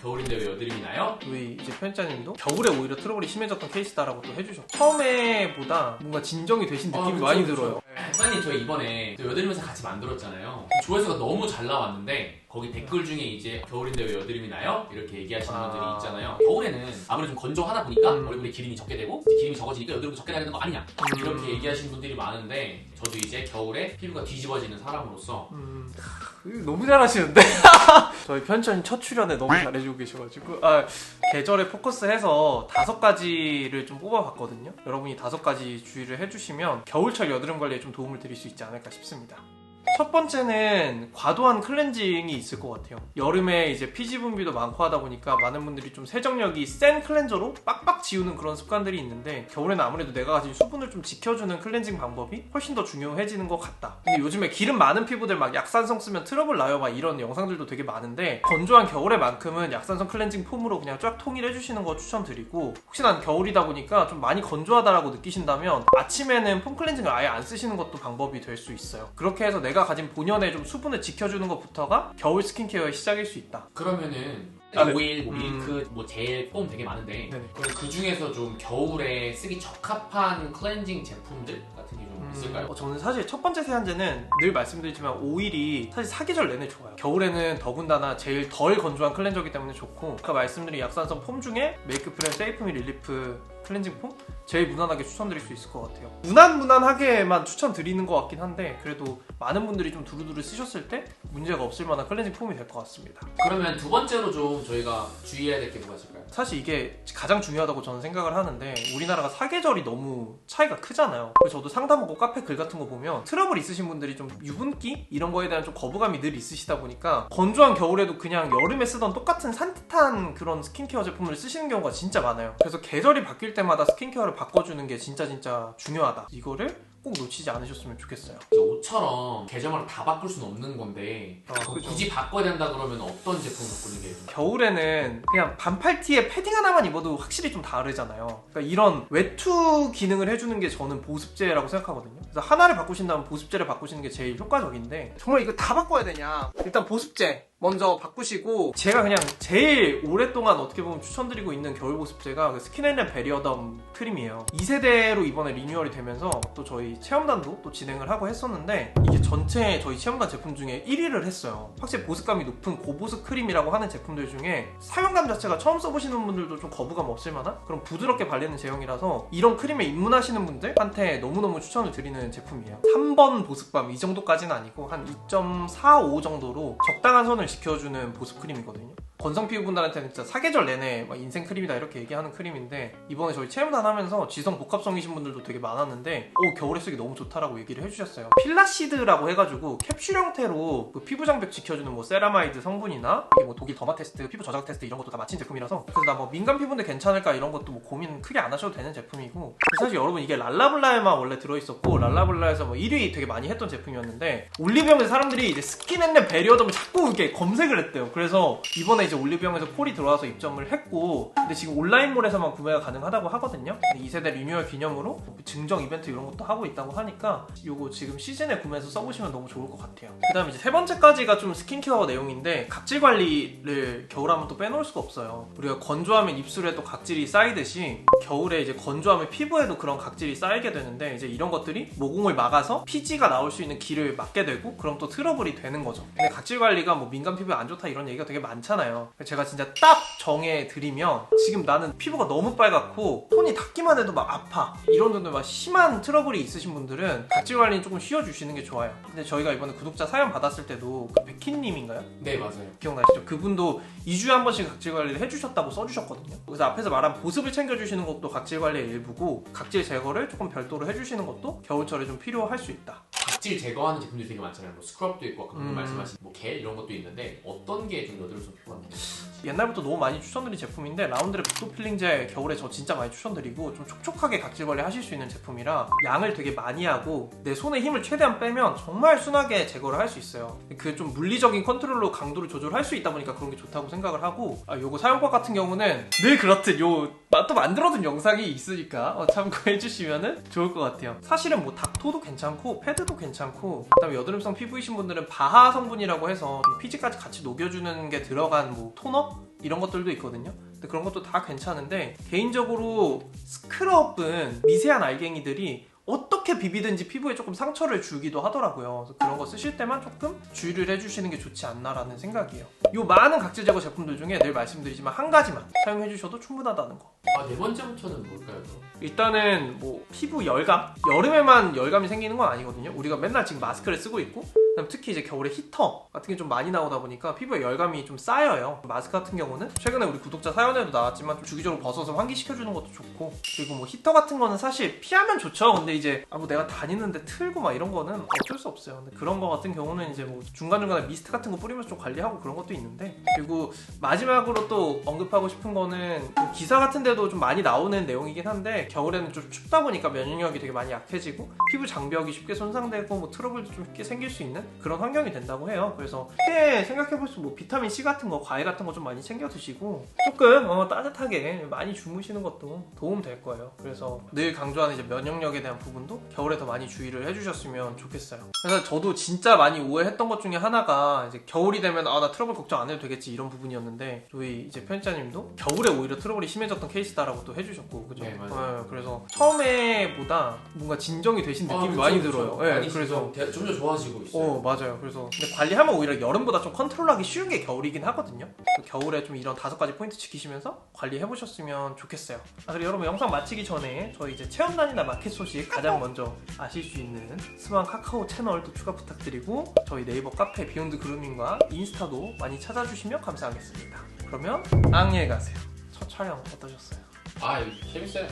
겨울인데 왜 여드름이 나요? 우리 이제 편집자님도 겨울에 오히려 트러블이 심해졌던 케이스다라고 또 해주셨고 처음에보다 뭔가 진정이 되신 느낌이 그쵸, 많이 그쵸. 들어요. 박사님 저희 이번에 여드름 영상 같이 만들었잖아요. 조회수가 너무 잘 나왔는데 거기 댓글 중에 이제 겨울인데 왜 여드름이 나요? 이렇게 얘기하시는 분들이 있잖아요. 겨울에는 아무래도 좀 건조하다 보니까 얼굴에 기름이 적게 되고 기름이 적어지니까 여드름이 적게 나는 거 아니냐 이렇게 얘기하시는 분들이 많은데 저도 이제 겨울에 피부가 뒤집어지는 사람으로서 너무 잘하시는데? 저희 편집자님 첫 출연에 너무 잘해주고 계셔가지고 계절에 포커스해서 5가지를 좀 뽑아봤거든요. 여러분이 5가지 주의를 해주시면 겨울철 여드름 관리에 좀 도움을 드릴 수 있지 않을까 싶습니다. 첫 번째는 과도한 클렌징이 있을 것 같아요. 여름에 이제 피지 분비도 많고 하다 보니까 많은 분들이 좀 세정력이 센 클렌저로 빡빡 지우는 그런 습관들이 있는데 겨울에는 아무래도 내가 가진 수분을 좀 지켜주는 클렌징 방법이 훨씬 더 중요해지는 것 같다. 근데 요즘에 기름 많은 피부들 막 약산성 쓰면 트러블 나요 막 이런 영상들도 되게 많은데 건조한 겨울에만큼은 약산성 클렌징 폼으로 그냥 쫙 통일해주시는 거 추천드리고 혹시 난 겨울이다 보니까 좀 많이 건조하다라고 느끼신다면 아침에는 폼 클렌징을 아예 안 쓰시는 것도 방법이 될 수 있어요. 그렇게 해서 내가 가진 본연의 좀 수분을 지켜주는 것부터가 겨울 스킨케어의 시작일 수 있다. 그러면은 네. 오일, 밀크, 젤, 폼 되게 많은데 그럼 그 중에서 좀 겨울에 쓰기 적합한 클렌징 제품들 같은 게 좀 있을까요? 저는 사실 첫 번째 세안제는 늘 말씀드리지만 오일이 사실 사계절 내내 좋아요. 겨울에는 더군다나 제일 덜 건조한 클렌저이기 때문에 좋고 아까 말씀드린 약산성 폼 중에 메이크프렌 세이프미 릴리프 클렌징 폼? 제일 무난하게 추천드릴 수 있을 것 같아요. 무난하게만 추천드리는 것 같긴 한데 그래도 많은 분들이 좀 두루두루 쓰셨을 때 문제가 없을 만한 클렌징 폼이 될 것 같습니다. 그러면 두 번째로 좀 저희가 주의해야 될 게 뭐가 있을까요? 사실 이게 가장 중요하다고 저는 생각을 하는데 우리나라가 사계절이 너무 차이가 크잖아요. 그래서 저도 상담하고 카페 글 같은 거 보면 트러블 있으신 분들이 좀 유분기? 이런 거에 대한 좀 거부감이 늘 있으시다 보니까 건조한 겨울에도 그냥 여름에 쓰던 똑같은 산뜻한 그런 스킨케어 제품을 쓰시는 경우가 진짜 많아요. 그래서 계절이 바뀔 때마다 스킨케어를 바꿔주는 게 진짜 중요하다. 이거를 꼭 놓치지 않으셨으면 좋겠어요. 옷처럼 계절마다 다 바꿀 수는 없는 건데 그죠. 굳이 바꿔야 된다 그러면 어떤 제품 바꾸는 게 겨울에는 그냥 반팔티에 패딩 하나만 입어도 확실히 좀 다르잖아요. 그러니까 이런 외투 기능을 해주는 게 저는 보습제라고 생각하거든요. 그래서 하나를 바꾸신다면 보습제를 바꾸시는 게 제일 효과적인데 정말 이거 다 바꿔야 되냐? 일단 보습제 먼저 바꾸시고 제가 그냥 제일 오랫동안 어떻게 보면 추천드리고 있는 겨울 보습제가 그 스킨앤랩 베리어덤 크림이에요. 2세대로 이번에 리뉴얼이 되면서 또 저희 체험단도 또 진행을 하고 했었는데 이게 전체 저희 체험단 제품 중에 1위를 했어요. 확실히 보습감이 높은 고보습 크림이라고 하는 제품들 중에 사용감 자체가 처음 써보시는 분들도 좀 거부감 없을 만한 그런 부드럽게 발리는 제형이라서 이런 크림에 입문하시는 분들한테 너무너무 추천을 드리는 제품이에요. 3번 보습감 이 정도까지는 아니고 한 2.45 정도로 적당한 선을 지켜주는 보습 크림이거든요. 건성 피부분들한테는 진짜 사계절 내내 막 인생 크림이다 이렇게 얘기하는 크림인데 이번에 저희 체험단 하면서 지성 복합성이신 분들도 되게 많았는데 겨울에 쓰기 너무 좋다라고 얘기를 해주셨어요. 필라시드라고 해가지고 캡슐 형태로 그 피부 장벽 지켜주는 뭐 세라마이드 성분이나 이게 뭐 독일 더마 테스트, 피부 저작 테스트 이런 것도 다 마친 제품이라서 그래서 나 뭐 민감 피부인데 괜찮을까 이런 것도 뭐 고민 크게 안 하셔도 되는 제품이고 사실 여러분 이게 랄라블라에만 원래 들어있었고 랄라블라에서 뭐 1위 되게 많이 했던 제품이었는데 올리브영에서 사람들이 이제 스킨앤랩 베리어덤을 자꾸 이렇게 검색을 했대요. 그래서 이번에 이제 올리브영에서 폴이 들어와서 입점을 했고 근데 지금 온라인몰에서만 구매가 가능하다고 하거든요. 2세대 리뉴얼 기념으로 증정 이벤트 이런 것도 하고 있다고 하니까 요거 지금 시즌에 구매해서 써보시면 너무 좋을 것 같아요. 그 다음에 이제 세 번째까지가 좀 스킨케어 내용인데 각질 관리를 겨울하면 또 빼놓을 수가 없어요. 우리가 건조하면 입술에 또 각질이 쌓이듯이 겨울에 이제 건조하면 피부에도 그런 각질이 쌓이게 되는데 이제 이런 것들이 모공을 막아서 피지가 나올 수 있는 길을 막게 되고 그럼 또 트러블이 되는 거죠. 근데 각질 관리가 뭐 민감 피부에 안 좋다 이런 얘기가 되게 많잖아요. 제가 진짜 딱 정해드리면 지금 나는 피부가 너무 빨갛고 손이 닿기만 해도 막 아파 이런 정도 막 심한 트러블이 있으신 분들은 각질 관리는 조금 쉬어주시는 게 좋아요. 근데 저희가 이번에 구독자 사연 받았을 때도 그 백희님인가요? 네 맞아요. 기억나시죠? 그분도 2주에 한 번씩 각질 관리를 해주셨다고 써주셨거든요. 그래서 앞에서 말한 보습을 챙겨주시는 것도 각질 관리의 일부고 각질 제거를 조금 별도로 해주시는 것도 겨울철에 좀 필요할 수 있다. 각질 제거하는 제품들이 되게 많잖아요. 뭐 스크럽도 있고 아까 방금 말씀하신 뭐 겔 이런 것도 있는데 어떤 게 좀 여드름 좀 필요한가요? 옛날부터 너무 많이 추천드린 제품인데 라운드랩 붓도 필링제 겨울에 저 진짜 많이 추천드리고 좀 촉촉하게 각질 관리 하실 수 있는 제품이라 양을 되게 많이 하고 내 손에 힘을 최대한 빼면 정말 순하게 제거를 할 수 있어요. 그 좀 물리적인 컨트롤로 강도를 조절할 수 있다 보니까 그런 게 좋다고 생각을 하고 요거 사용법 같은 경우는 늘 그렇듯 또 만들어둔 영상이 있으니까 참고해 주시면 좋을 것 같아요. 사실은 뭐 닥토도 괜찮고 패드도 괜찮고 괜찮고, 그다음에 여드름성 피부이신 분들은 바하 성분이라고 해서 좀 피지까지 같이 녹여주는 게 들어간 뭐 토너 이런 것들도 있거든요. 근데 그런 것도 다 괜찮은데, 개인적으로 스크럽은 미세한 알갱이들이 어떻게 비비든지 피부에 조금 상처를 주기도 하더라고요. 그래서 그런 거 쓰실 때만 조금 주의를 해주시는 게 좋지 않나라는 생각이에요. 이 많은 각질 제거 제품들 중에 늘 말씀드리지만 한 가지만 사용해 주셔도 충분하다는 거. 네 번째부터는 뭘까요? 일단은 뭐 피부 열감? 여름에만 열감이 생기는 건 아니거든요. 우리가 맨날 지금 마스크를 쓰고 있고, 그다음 특히 이제 겨울에 히터 같은 게 좀 많이 나오다 보니까 피부에 열감이 좀 쌓여요. 마스크 같은 경우는 최근에 우리 구독자 사연에도 나왔지만 좀 주기적으로 벗어서 환기시켜주는 것도 좋고, 그리고 뭐 히터 같은 거는 사실 피하면 좋죠. 근데 이제 뭐 내가 다니는데 틀고 막 이런 거는 어쩔 수 없어요. 근데 그런 거 같은 경우는 이제 뭐 중간중간에 미스트 같은 거 뿌리면서 좀 관리하고 그런 것도 있는데, 그리고 마지막으로 또 언급하고 싶은 거는 그 기사 같은 데도 좀 많이 나오는 내용이긴 한데, 겨울에는 좀 춥다 보니까 면역력이 되게 많이 약해지고 피부 장벽이 쉽게 손상되고 뭐 트러블도 좀 쉽게 생길 수 있는 그런 환경이 된다고 해요. 그래서 쉽게 생각해볼수록 뭐 비타민 C 같은 거, 과일 같은 거 좀 많이 챙겨 드시고 조금 따뜻하게 많이 주무시는 것도 도움 될 거예요. 그래서 늘 강조하는 이제 면역력에 대한 부분도 겨울에 더 많이 주의를 해주셨으면 좋겠어요. 그래서 저도 진짜 많이 오해했던 것 중에 하나가, 이제 겨울이 되면 나 트러블 걱정 안 해도 되겠지 이런 부분이었는데, 저희 이제 편집자님도 겨울에 오히려 트러블이 심해졌던 케이스다라고 또 해주셨고, 그죠? 네, 맞아요. 그래서 처음에보다 뭔가 진정이 되신 느낌이 많이 들어요. 네, 많이 그래서 점점 좋아지고 있어요. 맞아요. 그래서 근데 관리하면 오히려 여름보다 좀 컨트롤하기 쉬운 게 겨울이긴 하거든요. 겨울에 좀 이런 5가지 포인트 지키시면서 관리해보셨으면 좋겠어요. 그리고 여러분, 영상 마치기 전에 저희 이제 체험단이나 마켓 소식 가장 먼저 아실 수 있는 스마트 카카오 채널도 추가 부탁드리고, 저희 네이버 카페 비욘드 그루밍과 인스타도 많이 찾아주시면 감사하겠습니다. 그러면 안녕히 가세요. 첫 촬영 어떠셨어요? 재밌어요.